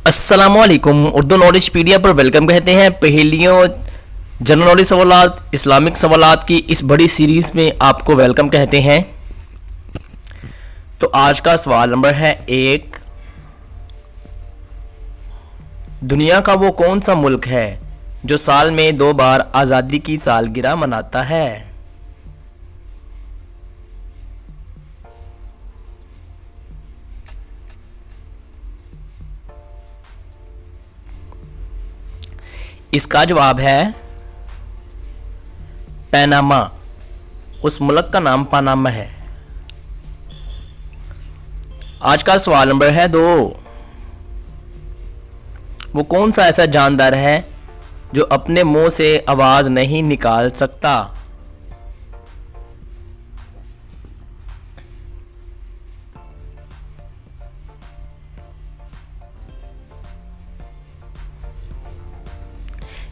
अस्सलामुअलैकुम। उर्दू नॉलेज पीडिया पर वेलकम कहते हैं। पहेलियों, जनरल नॉलेज सवालात, इस्लामिक सवालात की इस बड़ी सीरीज़ में आपको वेलकम कहते हैं। तो आज का सवाल नंबर है 1। दुनिया का वो कौन सा मुल्क है जो साल में 2 बार आज़ादी की सालगिरह मनाता है? इसका जवाब है पनामा। उस मुल्क का नाम पनामा है। आज का सवाल नंबर है 2। वो कौन सा ऐसा जानदार है जो अपने मुंह से आवाज नहीं निकाल सकता?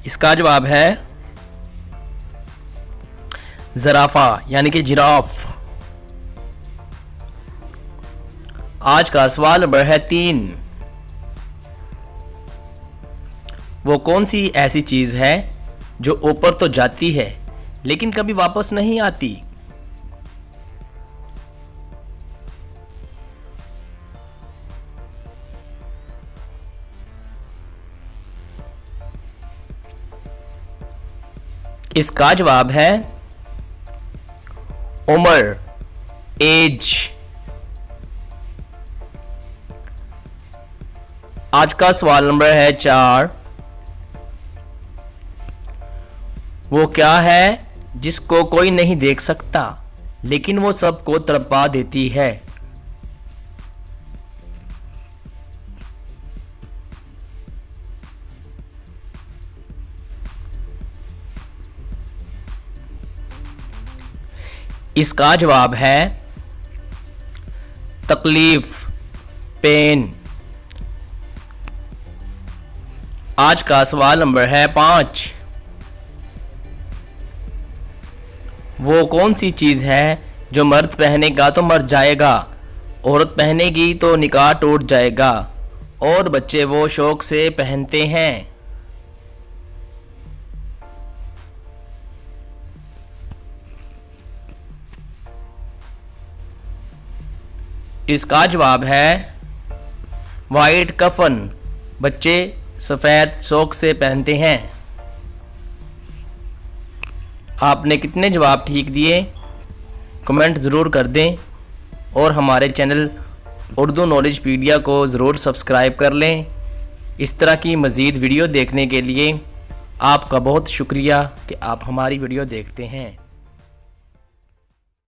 इसका जवाब है ज़राफ़ा यानी कि जिराफ। आज का सवाल नंबर है 3। वो कौन सी ऐसी चीज है जो ऊपर तो जाती है लेकिन कभी वापस नहीं आती? इसका जवाब है उम्र, एज। आज का सवाल नंबर है 4। वो क्या है जिसको कोई नहीं देख सकता लेकिन वो सबको तड़पा देती है? इसका जवाब है तकलीफ, पेन। आज का सवाल नंबर है 5। वो कौन सी चीज है जो मर्द पहनेगा तो मर जाएगा, औरत पहनेगी तो निकाह टूट जाएगा और बच्चे वो शौक से पहनते हैं? इसका जवाब है वाइट कफन। बच्चे सफ़ेद शौक से पहनते हैं। आपने कितने जवाब ठीक दिए कमेंट ज़रूर कर दें और हमारे चैनल उर्दू नॉलेज पीडिया को ज़रूर सब्सक्राइब कर लें। इस तरह की मज़ीद वीडियो देखने के लिए आपका बहुत शुक्रिया कि आप हमारी वीडियो देखते हैं।